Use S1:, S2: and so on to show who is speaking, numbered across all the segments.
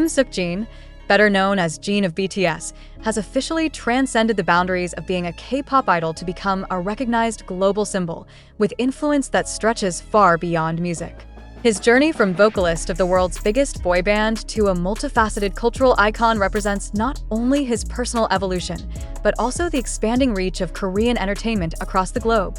S1: Seokjin, better known as Jin of BTS, has officially transcended the boundaries of being a K-pop idol to become a recognized global symbol, with influence that stretches far beyond music. His journey from vocalist of the world's biggest boy band to a multifaceted cultural icon represents not only his personal evolution, but also the expanding reach of Korean entertainment across the globe.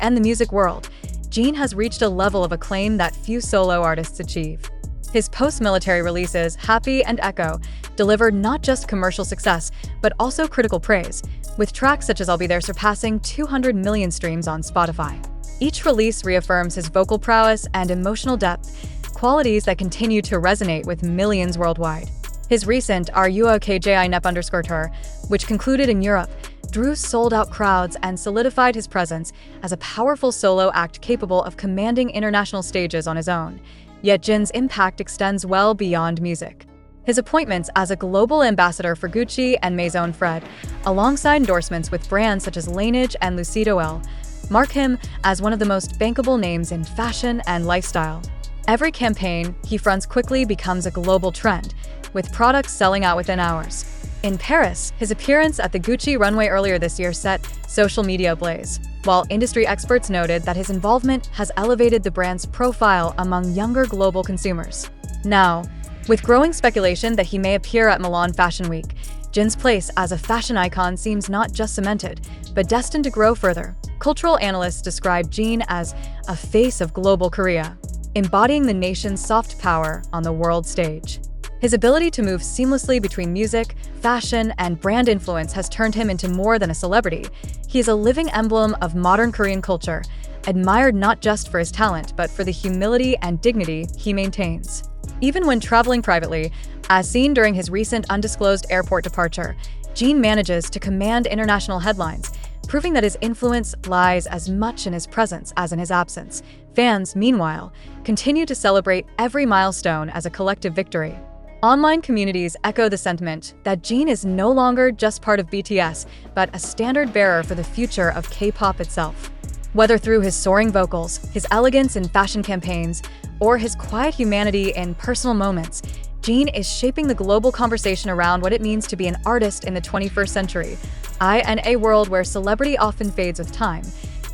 S1: In the music world, Jin has reached a level of acclaim that few solo artists achieve. His post-military releases, Happy and Echo, delivered not just commercial success, but also critical praise, with tracks such as I'll Be There surpassing 200 million streams on Spotify. Each release reaffirms his vocal prowess and emotional depth, qualities that continue to resonate with millions worldwide. His recent Are You OK JINEP tour, which concluded in Europe, drew sold-out crowds and solidified his presence as a powerful solo act capable of commanding international stages on his own. Yet Jin's impact extends well beyond music. His appointments as a global ambassador for Gucci and Maison Fred, alongside endorsements with brands such as Laneige and Lucido, mark him as one of the most bankable names in fashion and lifestyle. Every campaign he fronts quickly becomes a global trend, with products selling out within hours. In Paris, his appearance at the Gucci runway earlier this year set social media ablaze, while industry experts noted that his involvement has elevated the brand's profile among younger global consumers. Now, with growing speculation that he may appear at Milan Fashion Week, Jin's place as a fashion icon seems not just cemented, but destined to grow further. Cultural analysts describe Jin as a face of global Korea, embodying the nation's soft power on the world stage. His ability to move seamlessly between music, fashion, and brand influence has turned him into more than a celebrity. He is a living emblem of modern Korean culture, admired not just for his talent, but for the humility and dignity he maintains. Even when traveling privately, as seen during his recent undisclosed airport departure, Jin manages to command international headlines, proving that his influence lies as much in his presence as in his absence. Fans, meanwhile, continue to celebrate every milestone as a collective victory. Online communities echo the sentiment that Jin is no longer just part of BTS, but a standard-bearer for the future of K-pop itself. Whether through his soaring vocals, his elegance in fashion campaigns, or his quiet humanity in personal moments, Jin is shaping the global conversation around what it means to be an artist in the 21st century. In a world where celebrity often fades with time,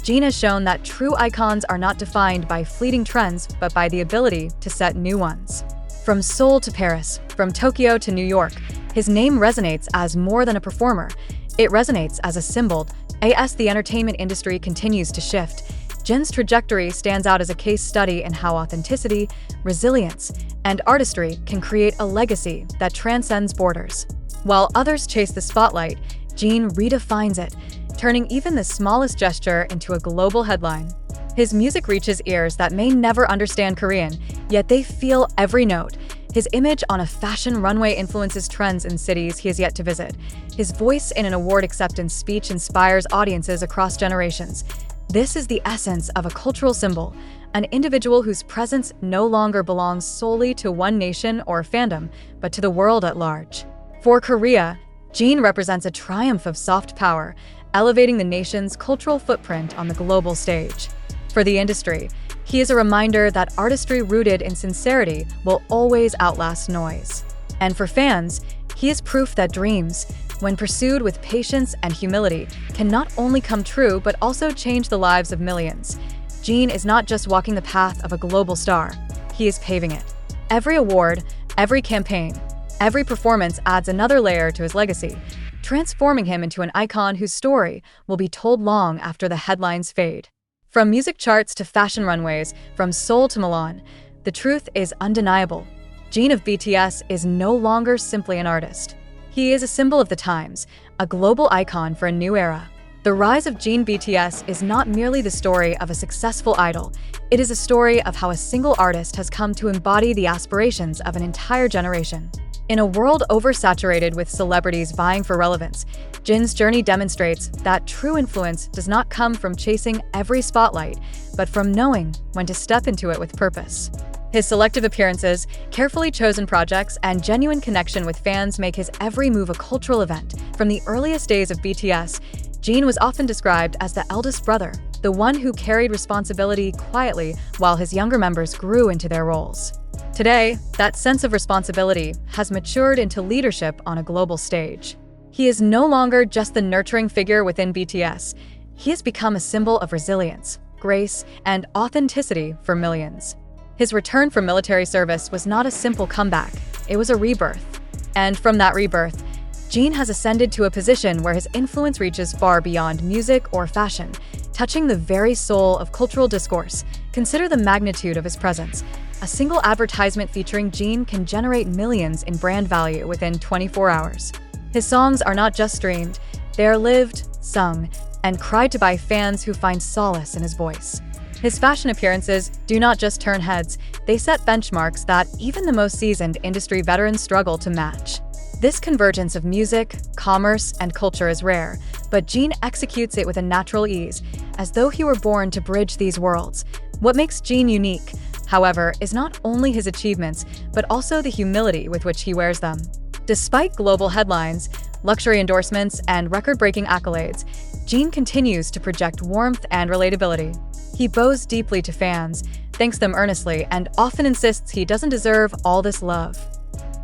S1: Jin has shown that true icons are not defined by fleeting trends, but by the ability to set new ones. From Seoul to Paris, from Tokyo to New York, his name resonates as more than a performer. It resonates as a symbol. As the entertainment industry continues to shift, Jin's trajectory stands out as a case study in how authenticity, resilience, and artistry can create a legacy that transcends borders. While others chase the spotlight, Jin redefines it, turning even the smallest gesture into a global headline. His music reaches ears that may never understand Korean, yet they feel every note. His image on a fashion runway influences trends in cities he has yet to visit. His voice in an award acceptance speech inspires audiences across generations. This is the essence of a cultural symbol, an individual whose presence no longer belongs solely to one nation or fandom, but to the world at large. For Korea, Jin represents a triumph of soft power, elevating the nation's cultural footprint on the global stage. For the industry, he is a reminder that artistry rooted in sincerity will always outlast noise. And for fans, he is proof that dreams, when pursued with patience and humility, can not only come true but also change the lives of millions. Jin is not just walking the path of a global star, he is paving it. Every award, every campaign, every performance adds another layer to his legacy, transforming him into an icon whose story will be told long after the headlines fade. From music charts to fashion runways, from Seoul to Milan, the truth is undeniable. Jin of BTS is no longer simply an artist. He is a symbol of the times, a global icon for a new era. The rise of Jin BTS is not merely the story of a successful idol, it is a story of how a single artist has come to embody the aspirations of an entire generation. In a world oversaturated with celebrities vying for relevance, Jin's journey demonstrates that true influence does not come from chasing every spotlight, but from knowing when to step into it with purpose. His selective appearances, carefully chosen projects, and genuine connection with fans make his every move a cultural event. From the earliest days of BTS, Jin was often described as the eldest brother, the one who carried responsibility quietly while his younger members grew into their roles. Today, that sense of responsibility has matured into leadership on a global stage. He is no longer just the nurturing figure within BTS. He has become a symbol of resilience, grace, and authenticity for millions. His return from military service was not a simple comeback, it was a rebirth. And from that rebirth, Jin has ascended to a position where his influence reaches far beyond music or fashion, touching the very soul of cultural discourse. Consider the magnitude of his presence. A single advertisement featuring Jin can generate millions in brand value within 24 hours. His songs are not just streamed, they are lived, sung, and cried to by fans who find solace in his voice. His fashion appearances do not just turn heads, they set benchmarks that even the most seasoned industry veterans struggle to match. This convergence of music, commerce, and culture is rare, but Jin executes it with a natural ease, as though he were born to bridge these worlds. What makes Jin unique, however, is not only his achievements, but also the humility with which he wears them. Despite global headlines, luxury endorsements, and record-breaking accolades, Jin continues to project warmth and relatability. He bows deeply to fans, thanks them earnestly, and often insists he doesn't deserve all this love.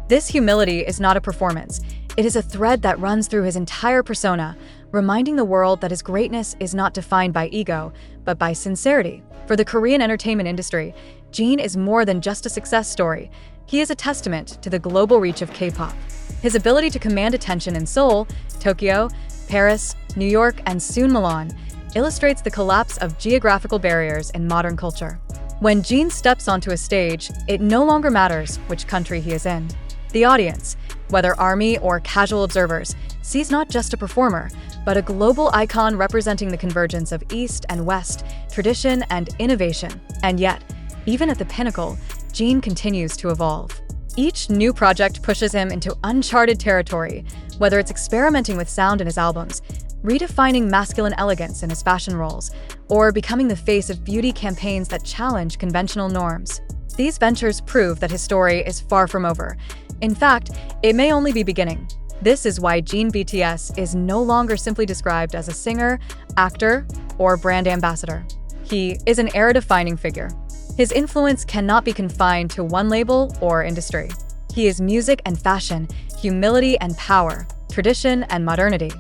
S1: This humility is not a performance. It is a thread that runs through his entire persona, reminding the world that his greatness is not defined by ego, but by sincerity. For the Korean entertainment industry, Jin is more than just a success story. He is a testament to the global reach of K-pop. His ability to command attention in Seoul, Tokyo, Paris, New York, and soon Milan illustrates the collapse of geographical barriers in modern culture. When Jin steps onto a stage, it no longer matters which country he is in. The audience, whether army or casual observers, sees not just a performer, but a global icon representing the convergence of East and West, tradition and innovation. And yet, even at the pinnacle, Jin continues to evolve. Each new project pushes him into uncharted territory, whether it's experimenting with sound in his albums, redefining masculine elegance in his fashion roles, or becoming the face of beauty campaigns that challenge conventional norms. These ventures prove that his story is far from over. In fact, it may only be beginning. This is why Jin BTS is no longer simply described as a singer, actor, or brand ambassador. He is an era-defining figure. His influence cannot be confined to one label or industry. He is music and fashion, humility and power, tradition and modernity.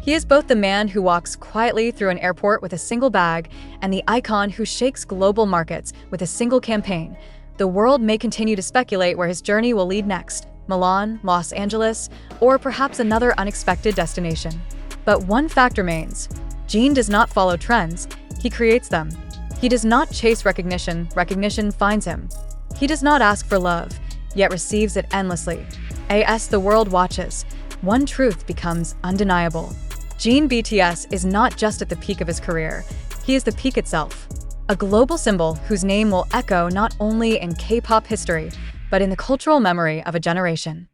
S1: He is both the man who walks quietly through an airport with a single bag and the icon who shakes global markets with a single campaign. The world may continue to speculate where his journey will lead next: Milan, Los Angeles, or perhaps another unexpected destination. But one fact remains: Jin does not follow trends, he creates them. He does not chase recognition, recognition finds him. He does not ask for love, yet receives it endlessly. As the world watches, one truth becomes undeniable. Jin BTS is not just at the peak of his career, he is the peak itself. A global symbol whose name will echo not only in K-pop history, but in the cultural memory of a generation.